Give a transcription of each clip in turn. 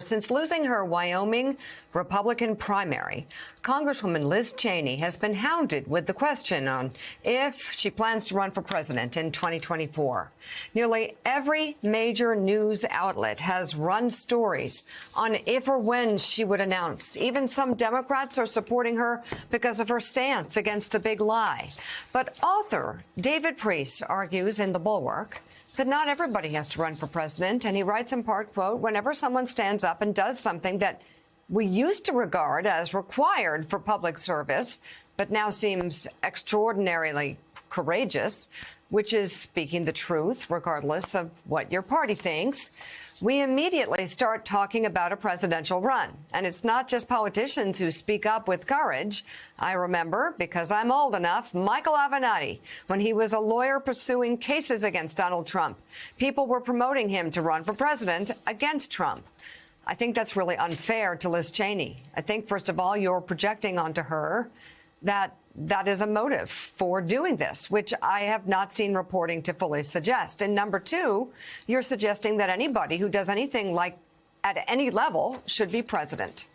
Since losing her Wyoming Republican primary, Congresswoman Liz Cheney has been hounded with the question on if she plans to run for president in 2024. Nearly every major news outlet has run stories on if or when she would announce. Even some Democrats are supporting her because of her stance against the big lie. But author David Priess argues in The Bulwark that not everybody has to run for president. And he writes in part, quote, whenever someone stands up and does something that we used to regard as required for public service, but now seems extraordinarily courageous, which is speaking the truth, regardless of what your party thinks, we immediately start talking about a presidential run. And it's not just politicians who speak up with courage. I remember, because I'm old enough, Michael Avenatti, when he was a lawyer pursuing cases against Donald Trump. People were promoting him to run for president against Trump. I think that's really unfair to Liz Cheney. I think, first of all, you're projecting onto her that is a motive for doing this, which I have not seen reporting to fully suggest. And number two, you're suggesting that anybody who does anything like at any level should be president.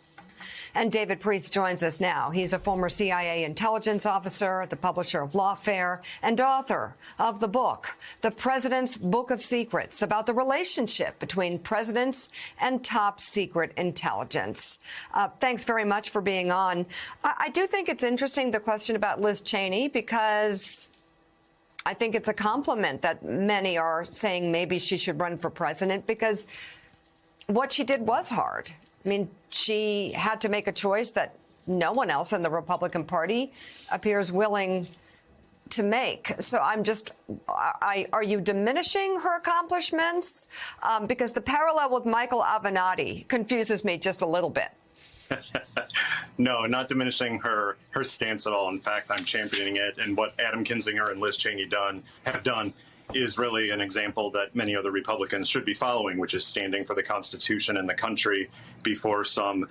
And David Priess joins us now. He's a former CIA intelligence officer, the publisher of Lawfare, and author of the book, The President's Book of Secrets, about the relationship between presidents and top secret intelligence. Thanks very much for being on. I do think it's interesting, the question about Liz Cheney, because I think it's a compliment that many are saying maybe she should run for president, because what she did was hard. I mean, she had to make a choice that no one else in the Republican Party appears willing to make. So are you diminishing her accomplishments? Because the parallel with Michael Avenatti confuses me just a little bit. No, not diminishing her stance at all. In fact, I'm championing it. And what Adam Kinzinger and Liz Cheney have done is really an example that many other Republicans should be following, which is standing for the Constitution and the country before some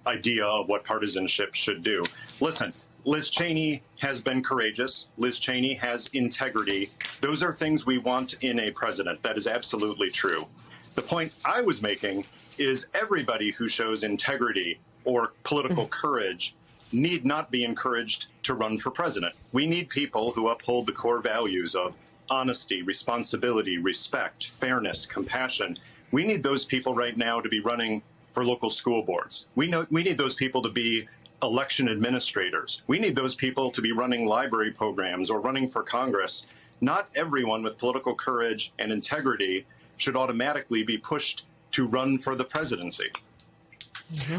idea of what partisanship should do. Listen, Liz Cheney has been courageous. Liz Cheney has integrity. Those are things we want in a president. That is absolutely true. The point I was making is everybody who shows integrity or political courage need not be encouraged to run for president. We need people who uphold the core values of honesty, responsibility, respect, fairness, compassion. We need those people right now to be running for local school boards. We need those people to be election administrators. We need those people to be running library programs or running for Congress. Not everyone with political courage and integrity should automatically be pushed to run for the presidency.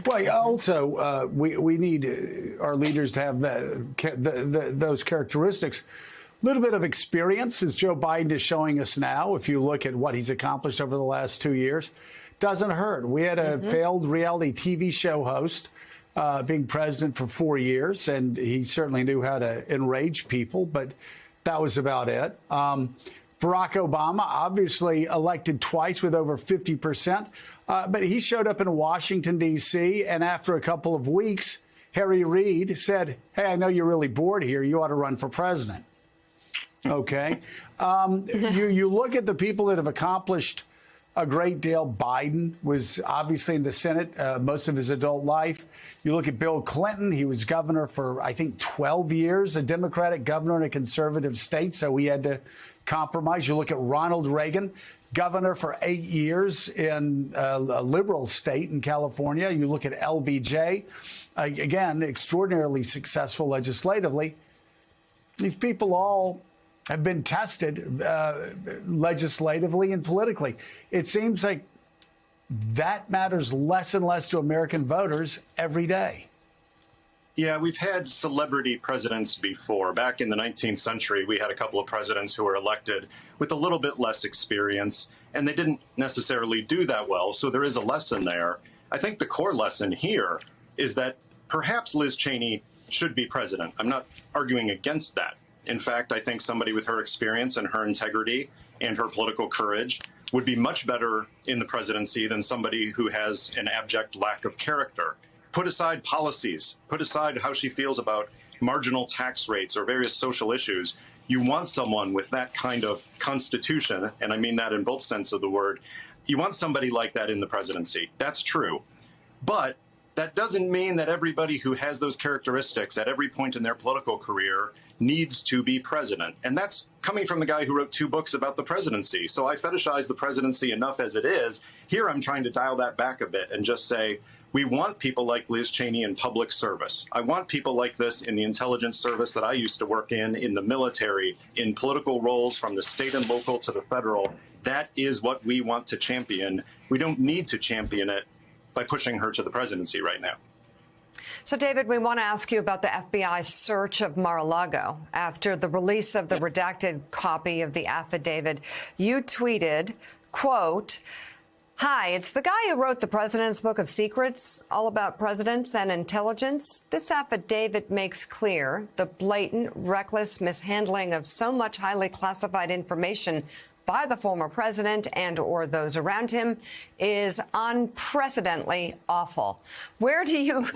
Well, also, we need our leaders to have those characteristics. A little bit of experience, as Joe Biden is showing us now, if you look at what he's accomplished over the last 2 years, doesn't hurt. We had a failed reality TV show host being president for 4 years, and he certainly knew how to enrage people, but that was about it. Barack Obama, obviously elected twice with over 50%, but he showed up in Washington, D.C., and after a couple of weeks, Harry Reid said, hey, I know you're really bored here. You ought to run for president. OK, you look at the people that have accomplished a great deal. Biden was obviously in the Senate most of his adult life. You look at Bill Clinton. He was governor for, I think, 12 years, a Democratic governor in a conservative state. So he had to compromise. You look at Ronald Reagan, governor for 8 years in a liberal state in California. You look at LBJ, again, extraordinarily successful legislatively. These people all have been tested legislatively and politically. It seems like that matters less and less to American voters every day. Yeah, we've had celebrity presidents before. Back in the 19th century, we had a couple of presidents who were elected with a little bit less experience, and they didn't necessarily do that well. So there is a lesson there. I think the core lesson here is that perhaps Liz Cheney should be president. I'm not arguing against that. In fact, I think somebody with her experience and her integrity and her political courage would be much better in the presidency than somebody who has an abject lack of character. Put aside policies, put aside how she feels about marginal tax rates or various social issues. You want someone with that kind of constitution, and I mean that in both sense of the word, You want somebody like that in the presidency. That's true. But that doesn't mean that everybody who has those characteristics at every point in their political career needs to be president. And that's coming from the guy who wrote 2 books about the presidency. So I fetishize the presidency enough as it is. Here I'm trying to dial that back a bit and just say, we want people like Liz Cheney in public service. I want people like this in the intelligence service that I used to work in the military, in political roles from the state and local to the federal. That is what we want to champion. We don't need to champion it by pushing her to the presidency right now. So, David, we want to ask you about the FBI search of Mar-a-Lago. After the release of the redacted copy of the affidavit, you tweeted, quote, "Hi, it's the guy who wrote the President's Book of Secrets, all about presidents and intelligence. This affidavit makes clear the blatant, reckless mishandling of so much highly classified information by the former president and or those around him is unprecedentedly awful." Where do you...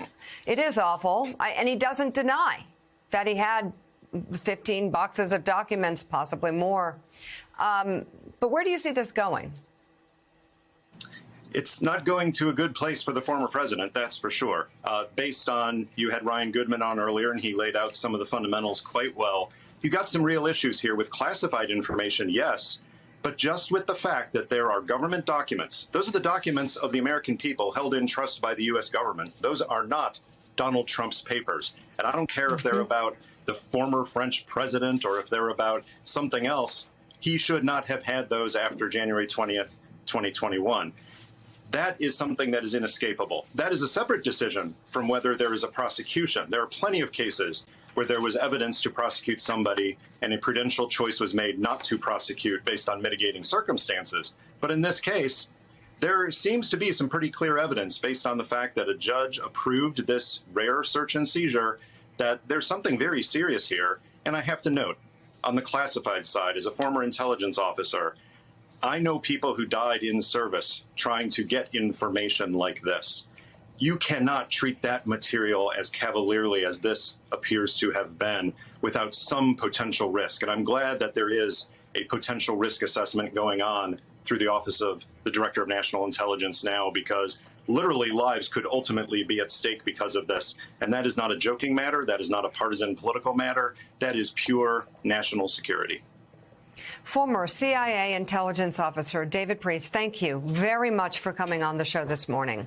It is awful. And he doesn't deny that he had 15 boxes of documents, possibly more. But where do you see this going? It's not going to a good place for the former president, that's for sure. Based on, you had Ryan Goodman on earlier, and he laid out some of the fundamentals quite well. You got some real issues here with classified information, yes, but just with the fact that there are government documents. Those are the documents of the American people held in trust by the U.S. government. Those are not Donald Trump's papers. And I don't care if they're about the former French president or if they're about something else. He should not have had those after January 20th, 2021. That is something that is inescapable. That is a separate decision from whether there is a prosecution. There are plenty of cases where there was evidence to prosecute somebody and a prudential choice was made not to prosecute based on mitigating circumstances. But in this case, there seems to be some pretty clear evidence based on the fact that a judge approved this rare search and seizure that there's something very serious here. And I have to note, on the classified side, as a former intelligence officer, I know people who died in service trying to get information like this. You cannot treat that material as cavalierly as this appears to have been without some potential risk. And I'm glad that there is a potential risk assessment going on through the Office of the Director of National Intelligence now, because literally lives could ultimately be at stake because of this. And that is not a joking matter. That is not a partisan political matter. That is pure national security. Former CIA intelligence officer David Priess, thank you very much for coming on the show this morning.